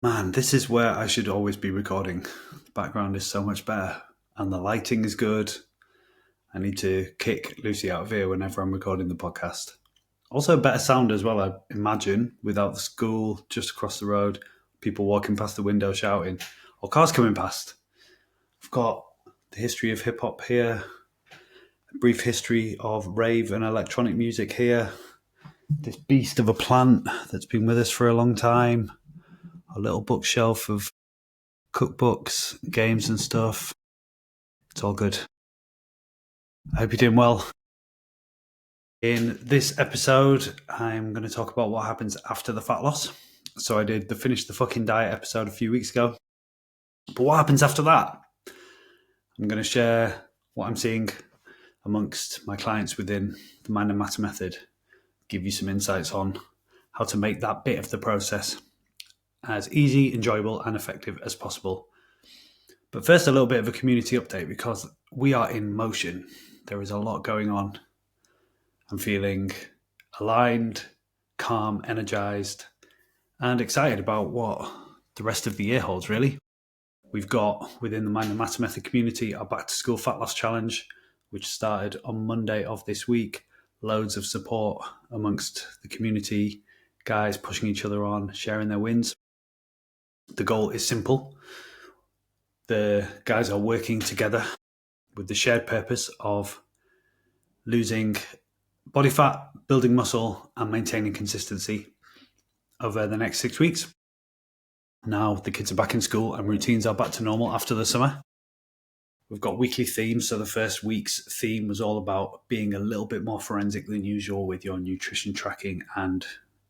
Man, this is where I should always be recording. The background is so much better and the lighting is good. I need to kick Lucy out of here whenever I'm recording the podcast. Also, better sound as well, I imagine, without the school just across the road, people walking past the window shouting, or cars coming past. I've got the history of hip hop here, a brief history of rave and electronic music here, this beast of a plant that's been with us for a long time, a little bookshelf of cookbooks, games and stuff. It's all good. I hope you're doing well. In this episode, I'm going to talk about what happens after the fat loss. So I did the Finish the Fucking Diet episode a few weeks ago. But what happens after that? I'm going to share what I'm seeing amongst my clients within the Mind and Matter method, give you some insights on how to make that bit of the process as easy, enjoyable and effective as possible. But first, a little bit of a community update because we are in motion. There is a lot going on. I'm feeling aligned, calm, energized, and excited about what the rest of the year holds, really. We've got, within the Mind and Matter Method community, our Back to School Fat Loss Challenge, which started on Monday of this week. Loads of support amongst the community, guys pushing each other on, sharing their wins. The goal is simple. The guys are working together with the shared purpose of losing body fat, building muscle, and maintaining consistency over the next 6 weeks. Now the kids are back in school and routines are back to normal after the summer. We've got weekly themes. So the first week's theme was all about being a little bit more forensic than usual with your nutrition tracking and,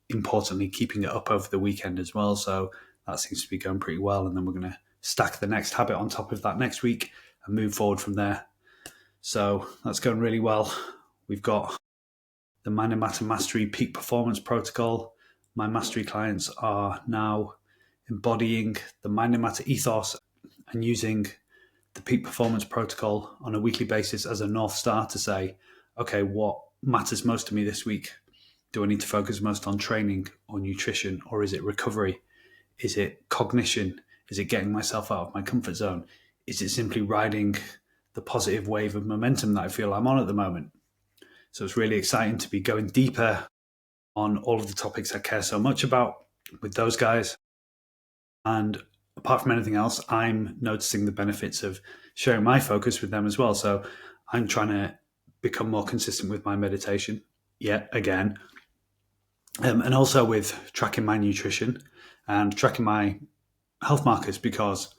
importantly, keeping it up over the weekend as well. So that seems to be going pretty well. And then we're going to stack the next habit on top of that next week and move forward from there. So that's going really well. We've got the Mind and Matter Mastery Peak Performance Protocol. My mastery clients are now embodying the Mind and Matter ethos and using the Peak Performance Protocol on a weekly basis as a North Star to say, okay, what matters most to me this week? Do I need to focus most on training or nutrition, or is it recovery? Is it cognition? Is it getting myself out of my comfort zone? Is it simply riding the positive wave of momentum that I feel I'm on at the moment? So it's really exciting to be going deeper on all of the topics I care so much about with those guys. And apart from anything else, I'm noticing the benefits of sharing my focus with them as well. So I'm trying to become more consistent with my meditation yet again. And also with tracking my nutrition and tracking my health markers, because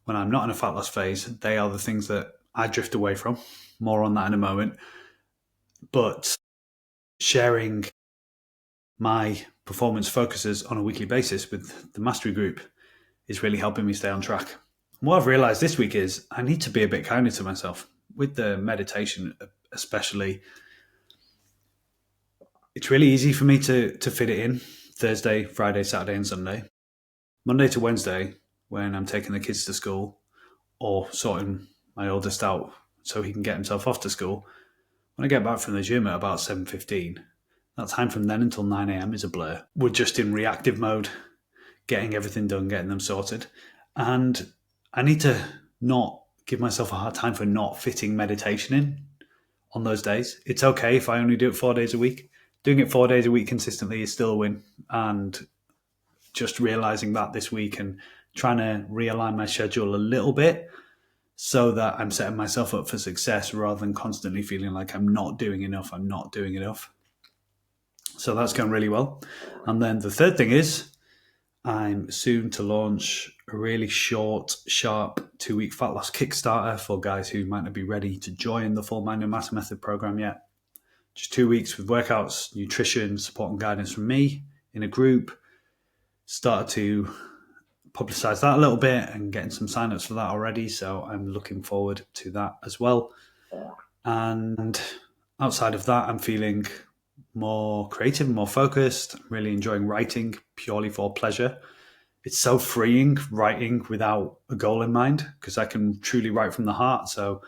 when I'm not in a fat loss phase, they are the things that I drift away from. More on that in a moment. But sharing my performance focuses on a weekly basis with the mastery group is really helping me stay on track. And what I've realized this week is I need to be a bit kinder to myself. With the meditation especially, it's really easy for me to fit it in Thursday, Friday, Saturday and Sunday. Monday to Wednesday, when I'm taking the kids to school or sorting my oldest out so he can get himself off to school, when I get back from the gym at about 7:15, that time from then until 9 a.m. is a blur. We're just in reactive mode, getting everything done, getting them sorted. And I need to not give myself a hard time for not fitting meditation in on those days. It's okay if I only do it 4 days a week. Doing it 4 days a week consistently is still a win. And just realizing that this week and trying to realign my schedule a little bit so that I'm setting myself up for success rather than constantly feeling like I'm not doing enough. So that's going really well. And then the third thing is I'm soon to launch a really short, sharp 2-week fat loss Kickstarter for guys who might not be ready to join the full Mind and Matter Method program yet. Just 2 weeks with workouts, nutrition, support and guidance from me in a group. Started to publicize that a little bit and getting some signups for that already. So I'm looking forward to that as well. And outside of that, I'm feeling more creative, more focused. I'm really enjoying writing purely for pleasure. It's so freeing writing without a goal in mind because I can truly write from the heart. So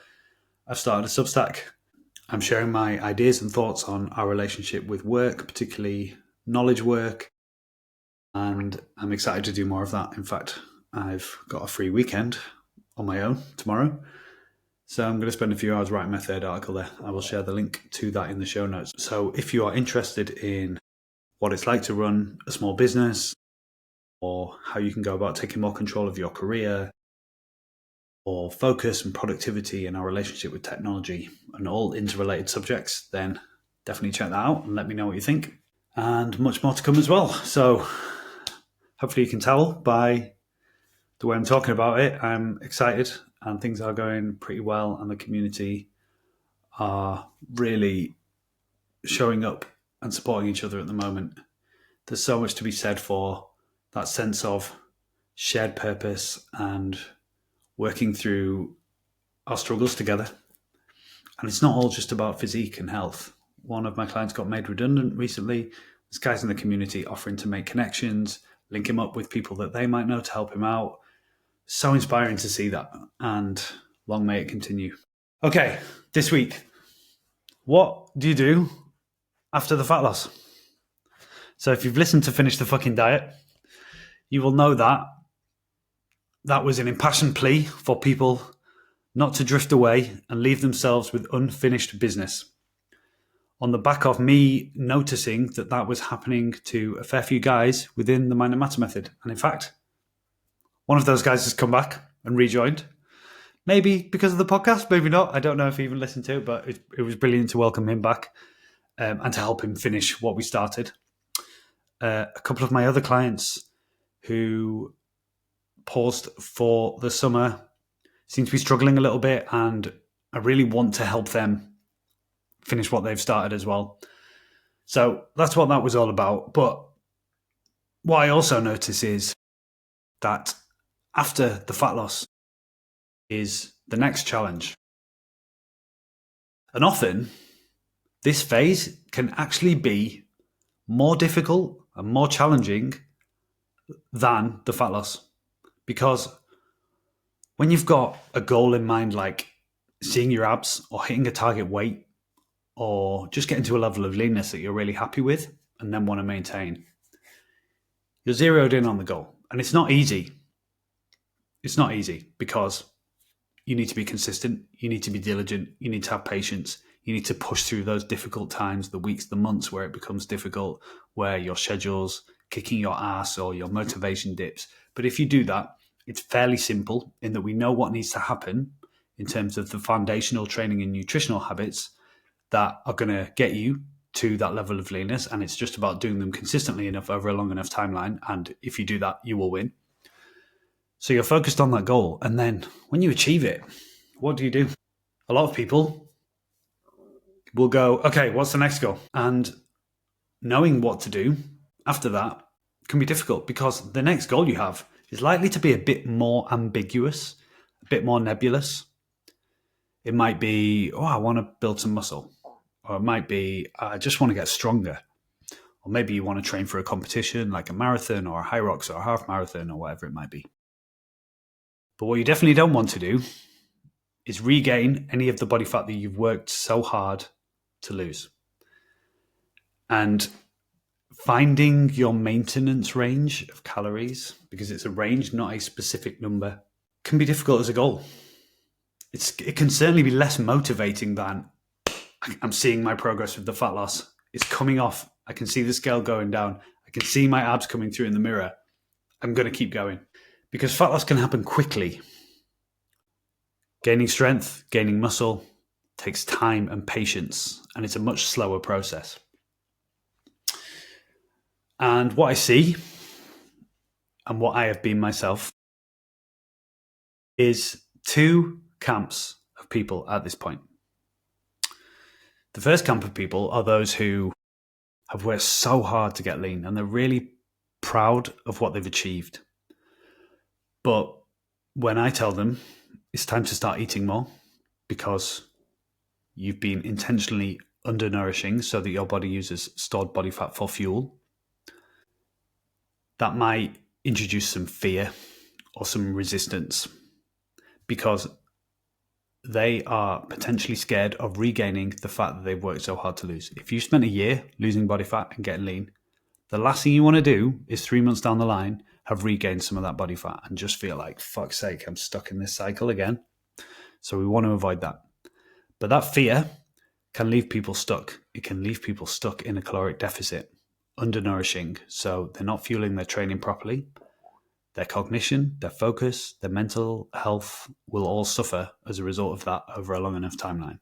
I've started a Substack. I'm sharing my ideas and thoughts on our relationship with work, particularly knowledge work, And I'm excited to do more of that. In fact, I've got a free weekend on my own tomorrow. So I'm going to spend a few hours writing my third article there. I will share the link to that in the show notes. So if you are interested in what it's like to run a small business, or how you can go about taking more control of your career, or focus and productivity in our relationship with technology, and all interrelated subjects, then definitely check that out and let me know what you think. And much more to come as well. So hopefully you can tell by the way I'm talking about it, I'm excited and things are going pretty well, and the community are really showing up and supporting each other at the moment. There's so much to be said for that sense of shared purpose and working through our struggles together. And it's not all just about physique and health. One of my clients got made redundant recently. This guy's in the community offering to make connections, link him up with people that they might know to help him out. So inspiring to see that, and long may it continue. Okay, this week, what do you do after the fat loss? So if you've listened to Finish the Fucking Diet, you will know that that was an impassioned plea for people not to drift away and leave themselves with unfinished business. On the back of me noticing that that was happening to a fair few guys within the Mind and Matter method. And in fact, one of those guys has come back and rejoined. Maybe because of the podcast, maybe not. I don't know if he even listened to it, but it was brilliant to welcome him back and to help him finish what we started. A couple of my other clients who paused for the summer seem to be struggling a little bit, and I really want to help them finish what they've started as well. So that's what that was all about. But what I also notice is that after the fat loss is the next challenge. And often this phase can actually be more difficult and more challenging than the fat loss. Because when you've got a goal in mind, like seeing your abs or hitting a target weight or just getting to a level of leanness that you're really happy with and then want to maintain, you're zeroed in on the goal. And it's not easy. It's not easy because you need to be consistent. You need to be diligent. You need to have patience. You need to push through those difficult times, the weeks, the months where it becomes difficult, where your schedule's kicking your ass or your motivation dips. But if you do that, it's fairly simple in that we know what needs to happen in terms of the foundational training and nutritional habits that are going to get you to that level of leanness. And it's just about doing them consistently enough over a long enough timeline. And if you do that, you will win. So you're focused on that goal. And then when you achieve it, what do? A lot of people will go, okay, what's the next goal? And knowing what to do after that can be difficult because the next goal you have is likely to be a bit more ambiguous, a bit more nebulous. It might be, I want to build some muscle. Or it might be, I just want to get stronger. Or maybe you want to train for a competition like a marathon or a high rocks or a half marathon or whatever it might be. But what you definitely don't want to do is regain any of the body fat that you've worked so hard to lose. And finding your maintenance range of calories, because it's a range, not a specific number, can be difficult as a goal. It can certainly be less motivating than I'm seeing my progress with the fat loss. It's coming off. I can see the scale going down. I can see my abs coming through in the mirror. I'm going to keep going. Because fat loss can happen quickly. Gaining strength, gaining muscle takes time and patience, and it's a much slower process. And what I see, and what I have been myself, is two camps of people at this point. The first camp of people are those who have worked so hard to get lean, and they're really proud of what they've achieved. But when I tell them it's time to start eating more because you've been intentionally undernourishing so that your body uses stored body fat for fuel, that might introduce some fear or some resistance because they are potentially scared of regaining the fat that they've worked so hard to lose. If you spent a year losing body fat and getting lean, The last thing you want to do is 3 months down the line have regained some of that body fat and just feel like, fuck's sake, I'm stuck in this cycle again. So we want to avoid that. But that fear can leave people stuck. It can leave people stuck in a caloric deficit, undernourishing. So they're not fueling their training properly. Their cognition, their focus, their mental health will all suffer as a result of that over a long enough timeline.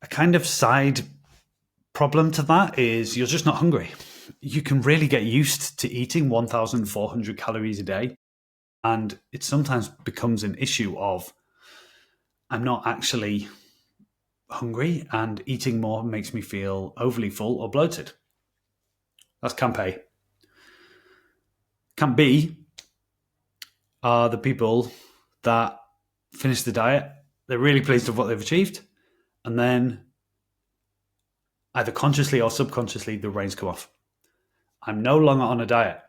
A kind of side problem to that is you're just not hungry. You can really get used to eating 1,400 calories a day. And it sometimes becomes an issue of, I'm not actually hungry and eating more makes me feel overly full or bloated. That's Camp A. Camp B are the people that finish the diet. They're really pleased with what they've achieved. And then either consciously or subconsciously, the reins come off. I'm no longer on a diet.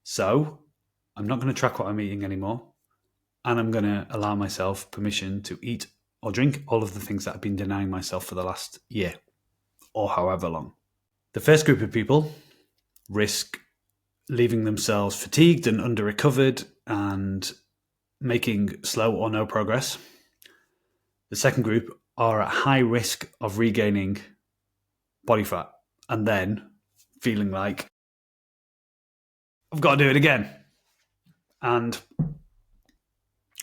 So I'm not going to track what I'm eating anymore. And I'm going to allow myself permission to eat or drink all of the things that I've been denying myself for the last year or however long. The first group of people risk leaving themselves fatigued and under-recovered and making slow or no progress. The second group are at high risk of regaining body fat and then feeling like, I've got to do it again. And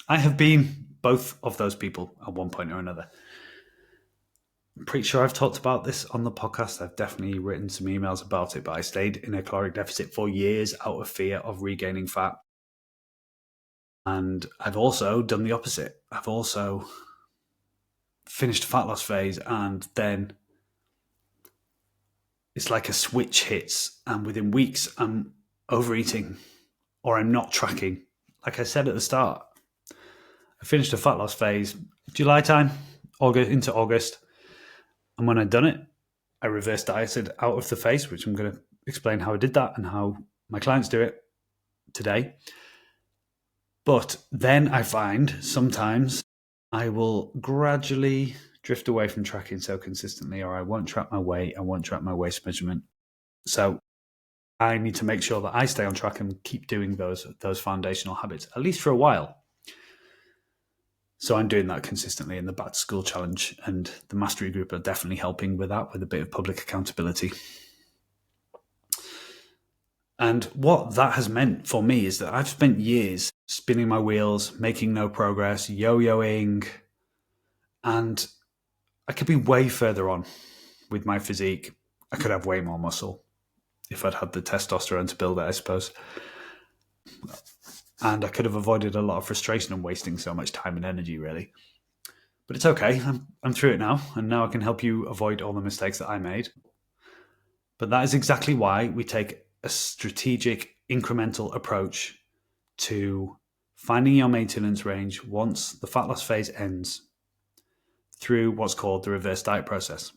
I have been both of those people at one point or another. I'm pretty sure I've talked about this on the podcast. I've definitely written some emails about it, but I stayed in a caloric deficit for years out of fear of regaining fat. And I've also done the opposite. I've also finished a fat loss phase and then it's like a switch hits and within weeks I'm overeating or I'm not tracking. Like I said at the start, I finished a fat loss phase July time, into August. And when I'd done it, I reverse dieted out of the phase, which I'm going to explain how I did that and how my clients do it today. But then I find sometimes I will gradually drift away from tracking so consistently, or I won't track my weight, I won't track my waist measurement. So I need to make sure that I stay on track and keep doing those foundational habits, at least for a while. So I'm doing that consistently in the Back to School Challenge, and the Mastery Group are definitely helping with that, with a bit of public accountability. And what that has meant for me is that I've spent years spinning my wheels, making no progress, yo-yoing, and I could be way further on with my physique. I could have way more muscle if I'd had the testosterone to build it, I suppose. And I could have avoided a lot of frustration and wasting so much time and energy, really. But it's okay. I'm through it now, and now I can help you avoid all the mistakes that I made. But that is exactly why we take a strategic, incremental approach to finding your maintenance range once the fat loss phase ends through what's called the reverse diet process.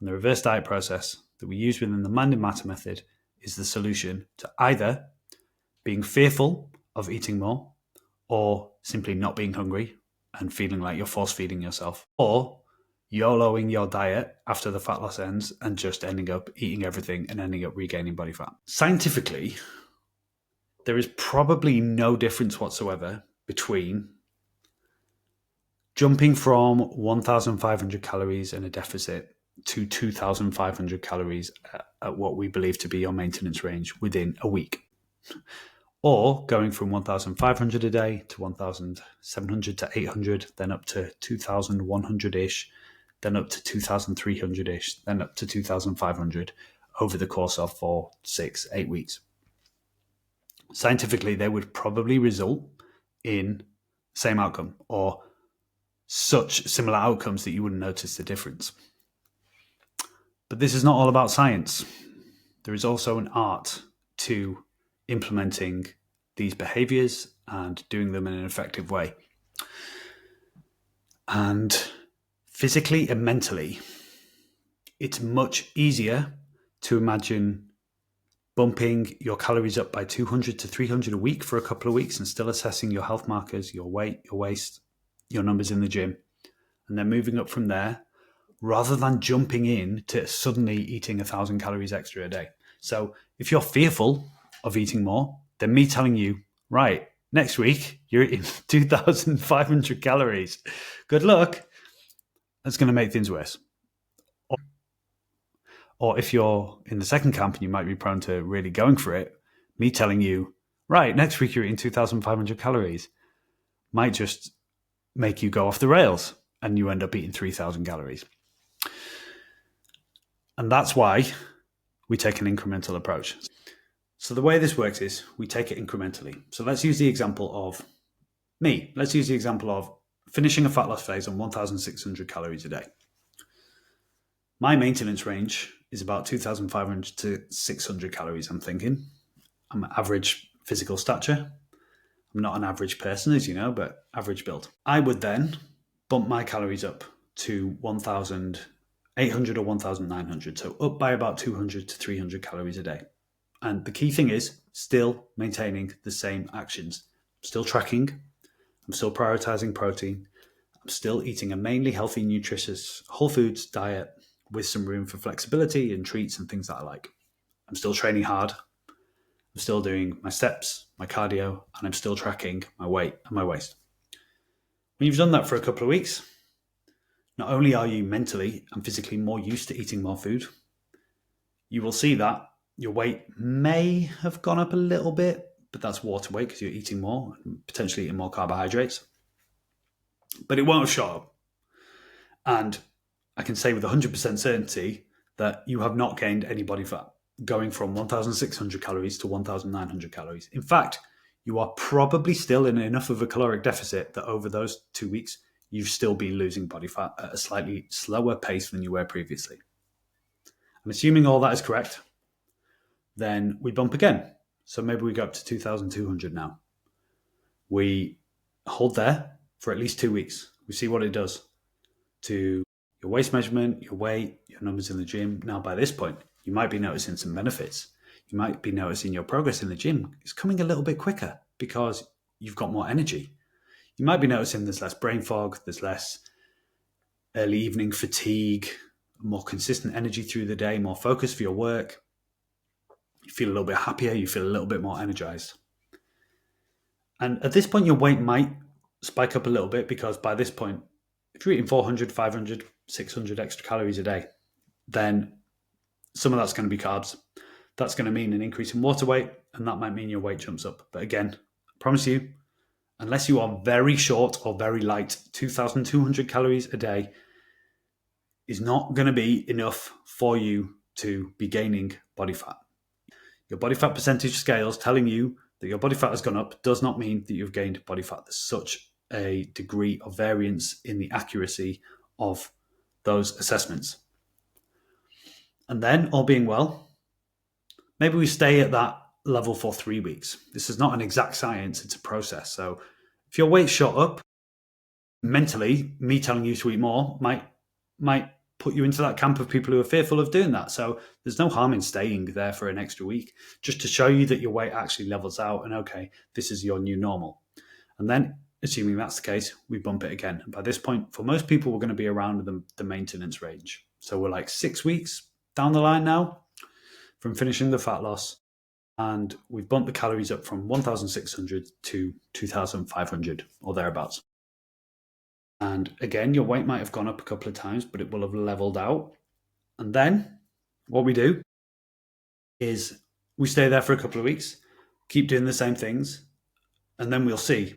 And the reverse diet process that we use within the Mind and Matter method is the solution to either being fearful of eating more, or simply not being hungry and feeling like you're force feeding yourself, or YOLOing your diet after the fat loss ends and just ending up eating everything and ending up regaining body fat. Scientifically, there is probably no difference whatsoever between jumping from 1,500 calories in a deficit to 2,500 calories at what we believe to be your maintenance range within a week, or going from 1,500 a day to 1,700 to 800, then up to 2,100-ish, then up to 2,300-ish, then up to 2,500 over the course of 4, 6, 8 weeks. Scientifically, they would probably result in the same outcome or such similar outcomes that you wouldn't notice the difference. But this is not all about science. There is also an art to implementing these behaviors and doing them in an effective way. And physically and mentally, it's much easier to imagine bumping your calories up by 200 to 300 a week for a couple of weeks and still assessing your health markers, your weight, your waist, your numbers in the gym, and then moving up from there, rather than jumping in to suddenly eating 1,000 calories extra a day. So if you're fearful of eating more, then me telling you, right, next week you're eating 2,500 calories. Good luck. That's going to make things worse. Or if you're in the second camp and you might be prone to really going for it, me telling you, right, next week you're eating 2,500 calories might just make you go off the rails and you end up eating 3,000 calories. And that's why we take an incremental approach. So the way this works is we take it incrementally. So let's use the example of me. Let's use the example of finishing a fat loss phase on 1,600 calories a day. My maintenance range is about 2,500 to 600 calories, I'm thinking. I'm average physical stature. I'm not an average person, as you know, but average build. I would then bump my calories up to 1,800 or 1,900, so up by about 200 to 300 calories a day. And the key thing is still maintaining the same actions. I'm still tracking. I'm still prioritizing protein. I'm still eating a mainly healthy, nutritious, whole foods diet with some room for flexibility and treats and things that I like. I'm still training hard. I'm still doing my steps, my cardio, and I'm still tracking my weight and my waist. When you've done that for a couple of weeks, not only are you mentally and physically more used to eating more food, you will see that your weight may have gone up a little bit, but that's water weight because you're eating more, potentially eating more carbohydrates. But it won't have shot up. And I can say with 100% certainty that you have not gained any body fat going from 1,600 calories to 1,900 calories. In fact, you are probably still in enough of a caloric deficit that over those 2 weeks, you've still been losing body fat at a slightly slower pace than you were previously. And assuming all that is correct, then we bump again. So maybe we go up to 2,200 now. We hold there for at least 2 weeks. We see what it does to your waist measurement, your weight, your numbers in the gym. Now, by this point, you might be noticing some benefits. You might be noticing your progress in the gym is coming a little bit quicker because you've got more energy. You might be noticing there's less brain fog, there's less early evening fatigue, more consistent energy through the day, more focus for your work. You feel a little bit happier, you feel a little bit more energized. And at this point, your weight might spike up a little bit because by this point, if you're eating 400, 500, 600 extra calories a day, then some of that's going to be carbs. That's going to mean an increase in water weight, and that might mean your weight jumps up. But again, I promise you, unless you are very short or very light, 2,200 calories a day is not going to be enough for you to be gaining body fat. Your body fat percentage scales telling you that your body fat has gone up does not mean that you've gained body fat. There's such a degree of variance in the accuracy of those assessments. And then, all being well, maybe we stay at that level for 3 weeks. This is not an exact science, it's a process. So if your weight shot up, mentally, me telling you to eat more might put you into that camp of people who are fearful of doing that. So there's no harm in staying there for an extra week, just to show you that your weight actually levels out and okay, this is your new normal. And then, assuming that's the case, we bump it again. And by this point, for most people, we're going to be around the maintenance range. So we're like 6 weeks down the line now from finishing the fat loss. And we've bumped the calories up from 1,600 to 2,500 or thereabouts. And again, your weight might have gone up a couple of times, but it will have leveled out. And then what we do is we stay there for a couple of weeks, keep doing the same things, and then we'll see.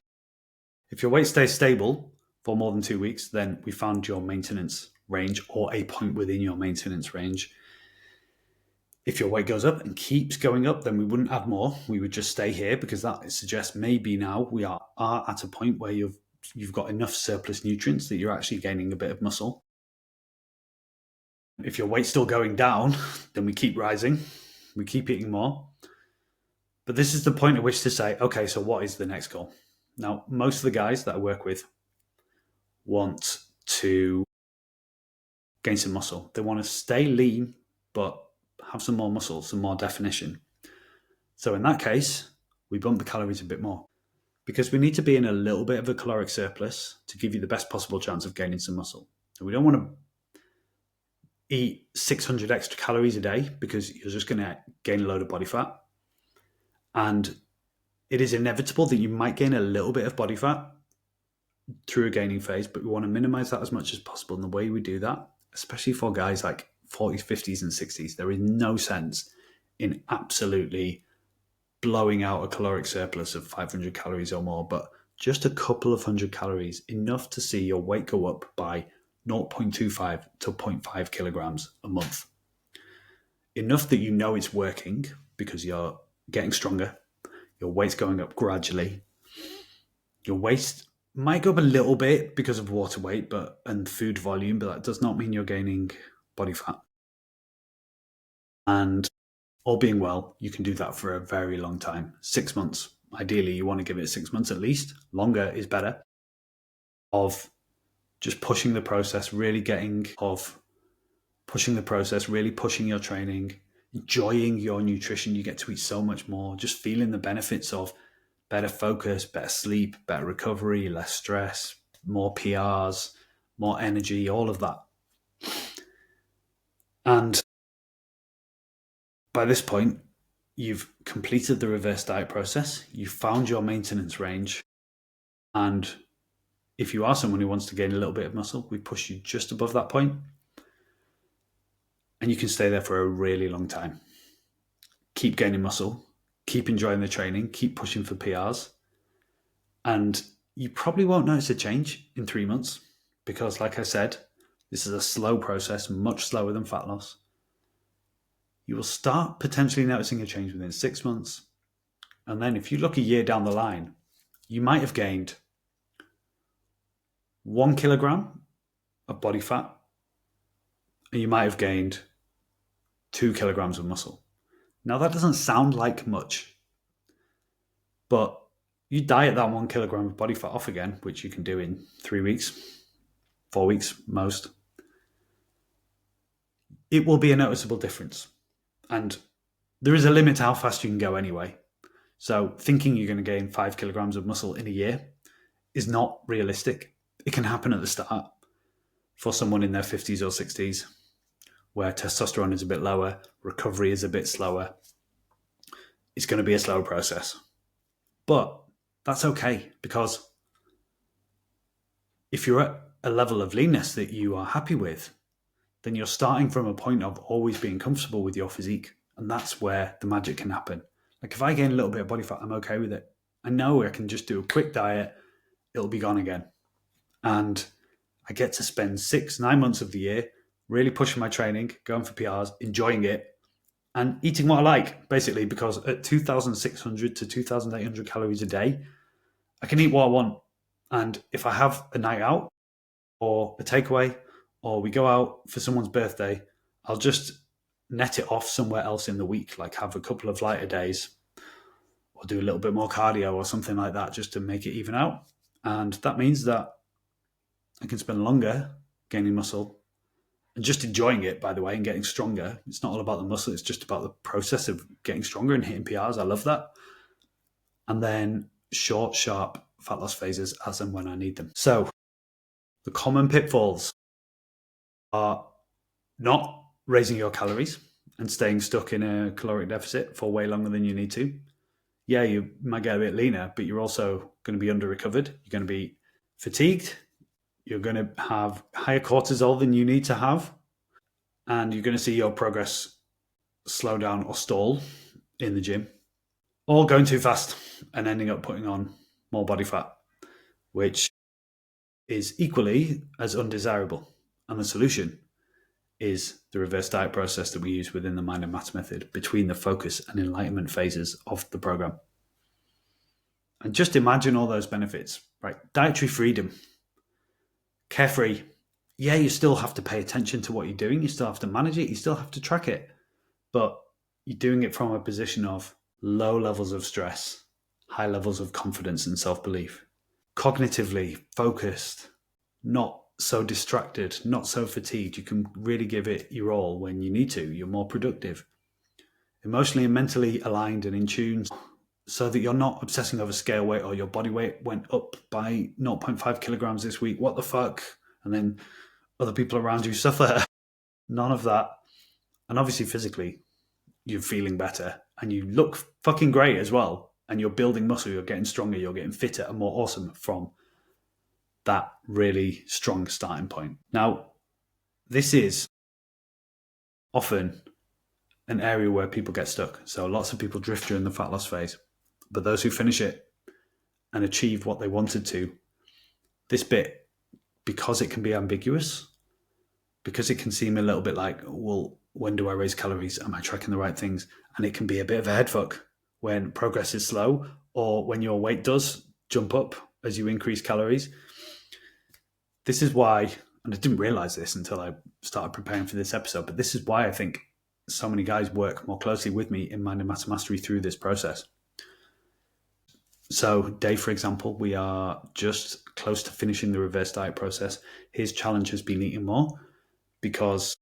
If your weight stays stable for more than 2 weeks, then we found your maintenance range or a point within your maintenance range. If your weight goes up and keeps going up, then we wouldn't add more. We would just stay here because that suggests maybe now we are at a point where you've got enough surplus nutrients that you're actually gaining a bit of muscle. If your weight's still going down, then we keep rising. We keep eating more. But this is the point at which to say, okay, so what is the next goal? Now, most of the guys that I work with want to gain some muscle. They want to stay lean, but have some more muscle, some more definition. So in that case, we bump the calories a bit more because we need to be in a little bit of a caloric surplus to give you the best possible chance of gaining some muscle. So we don't want to eat 600 extra calories a day because you're just going to gain a load of body fat. And it is inevitable that you might gain a little bit of body fat through a gaining phase, but we want to minimize that as much as possible. And the way we do that, especially for guys like 40s, 50s, and 60s, there is no sense in absolutely blowing out a caloric surplus of 500 calories or more, but just a couple of hundred calories, enough to see your weight go up by 0.25 to 0.5 kilograms a month. Enough that you know it's working because you're getting stronger, your weight's going up gradually. Your waist might go up a little bit because of water weight and food volume, but that does not mean you're gaining body fat. And all being well, you can do that for a very long time. 6 months. Ideally, you want to give it 6 months at least. Longer is better. Of just pushing the process, really pushing your training, enjoying your nutrition. You get to eat so much more, just feeling the benefits of better focus, better sleep, better recovery, less stress, more PRs, more energy, all of that. And by this point, you've completed the reverse diet process, you've found your maintenance range, and if you are someone who wants to gain a little bit of muscle, we push you just above that point, and you can stay there for a really long time. Keep gaining muscle, keep enjoying the training, keep pushing for PRs, and you probably won't notice a change in 3 months because, like I said, this is a slow process, much slower than fat loss. You will start potentially noticing a change within 6 months. And then if you look a year down the line, you might have gained 1 kilogram of body fat and you might have gained 2 kilograms of muscle. Now, that doesn't sound like much, but you diet that 1 kilogram of body fat off again, which you can do in 3 weeks, 4 weeks most. It will be a noticeable difference. And there is a limit to how fast you can go anyway. So thinking you're going to gain 5 kilograms of muscle in a year is not realistic. It can happen at the start for someone in their 50s or 60s where testosterone is a bit lower, recovery is a bit slower. It's going to be a slow process. But that's okay, because if you're at a level of leanness that you are happy with, then you're starting from a point of always being comfortable with your physique. And that's where the magic can happen. Like if I gain a little bit of body fat, I'm okay with it. I know I can just do a quick diet, it'll be gone again. And I get to spend 6-9 months of the year really pushing my training, going for PRs, enjoying it, and eating what I like, basically, because at 2,600 to 2,800 calories a day, I can eat what I want. And if I have a night out or a takeaway or we go out for someone's birthday, I'll just net it off somewhere else in the week, like have a couple of lighter days or do a little bit more cardio or something like that just to make it even out. And that means that I can spend longer gaining muscle and just enjoying it, by the way, and getting stronger. It's not all about the muscle. It's just about the process of getting stronger and hitting PRs. I love that. And then short, sharp fat loss phases as and when I need them. So the common pitfalls are not raising your calories and staying stuck in a caloric deficit for way longer than you need to. Yeah, you might get a bit leaner, but you're also going to be under-recovered. You're going to be fatigued. You're going to have higher cortisol than you need to have. And you're going to see your progress slow down or stall in the gym. Or going too fast and ending up putting on more body fat, which is equally as undesirable. And the solution is the reverse diet process that we use within the Mind and Maths method between the focus and enlightenment phases of the program. And just imagine all those benefits, right? Dietary freedom, carefree. Yeah, you still have to pay attention to what you're doing. You still have to manage it. You still have to track it. But you're doing it from a position of low levels of stress, high levels of confidence and self-belief. Cognitively focused, not so distracted, not so fatigued. You can really give it your all when you need to. You're more productive. Emotionally and mentally aligned and in tune so that you're not obsessing over scale weight or your body weight went up by 0.5 kilograms this week. What the fuck? And then other people around you suffer. None of that. And obviously, physically, you're feeling better and you look fucking great as well. And you're building muscle, you're getting stronger, you're getting fitter and more awesome from that really strong starting point. Now, this is often an area where people get stuck. So lots of people drift during the fat loss phase. But those who finish it and achieve what they wanted to, this bit, because it can be ambiguous, because it can seem a little bit like, well, when do I raise calories? Am I tracking the right things? And it can be a bit of a head fuck when progress is slow or when your weight does jump up as you increase calories. This is why, and I didn't realize this until I started preparing for this episode, but this is why I think so many guys work more closely with me in Mind and Matter Mastery through this process. So Dave, for example, we are just close to finishing the reverse diet process. His challenge has been eating more because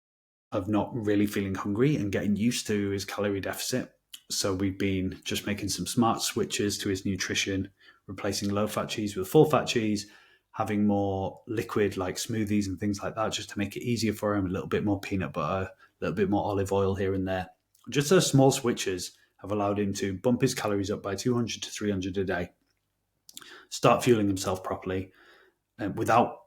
of not really feeling hungry and getting used to his calorie deficit. So we've been just making some smart switches to his nutrition, replacing low-fat cheese with full-fat cheese, having more liquid like smoothies and things like that, just to make it easier for him, a little bit more peanut butter, a little bit more olive oil here and there. Just those small switches have allowed him to bump his calories up by 200 to 300 a day, start fueling himself properly without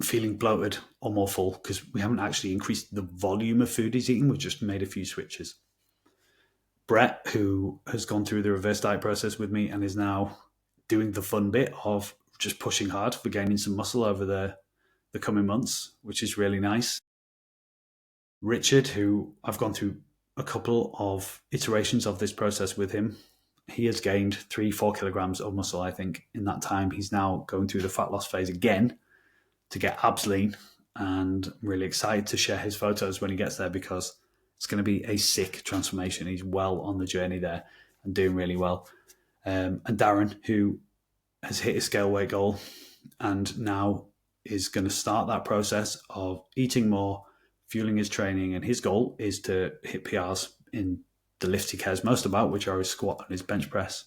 feeling bloated or more full, because we haven't actually increased the volume of food he's eating. We've just made a few switches. Brett, who has gone through the reverse diet process with me and is now doing the fun bit of just pushing hard for gaining some muscle over the coming months, which is really nice. Richard, who I've gone through a couple of iterations of this process with him, he has gained 3-4 kilograms of muscle, I think, in that time. He's now going through the fat loss phase again to get abs lean, and I'm really excited to share his photos when he gets there because it's going to be a sick transformation. He's well on the journey there and doing really well. And Darren, who has hit his scale weight goal and now is going to start that process of eating more, fueling his training, and his goal is to hit PRs in the lifts he cares most about, which are his squat and his bench press.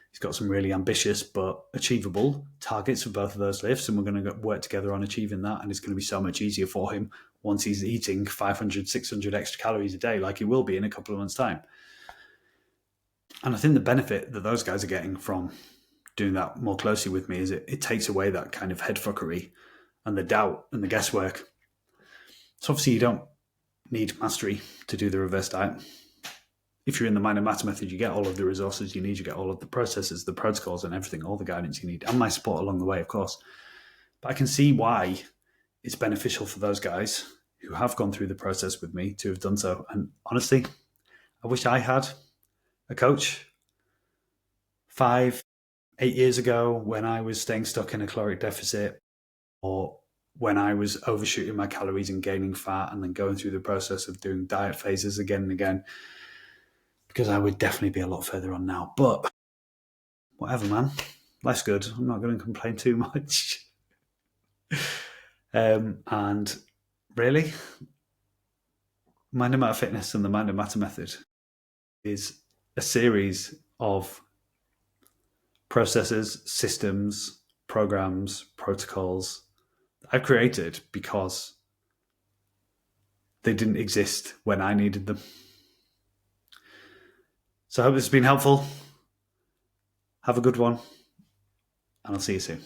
He's got some really ambitious but achievable targets for both of those lifts, and we're going to work together on achieving that, and it's going to be so much easier for him once he's eating 500, 600 extra calories a day like he will be in a couple of months' time. And I think the benefit that those guys are getting from doing that more closely with me is it takes away that kind of head fuckery and the doubt and the guesswork. So obviously you don't need mastery to do the reverse diet. If you're in the Mind and Matter method, you get all of the resources you need, you get all of the processes, the protocols and everything, all the guidance you need, and my support along the way, of course. But I can see why it's beneficial for those guys who have gone through the process with me to have done so. And honestly, I wish I had a coach 5-8 years ago when I was staying stuck in a caloric deficit, or when I was overshooting my calories and gaining fat and then going through the process of doing diet phases again and again, because I would definitely be a lot further on now. But whatever, man. Life's good. I'm not going to complain too much. And really, Mind and Matter Fitness and the Mind and Matter method is a series of processes, systems, programs, protocols that I've created because they didn't exist when I needed them. So I hope this has been helpful. Have a good one, and I'll see you soon.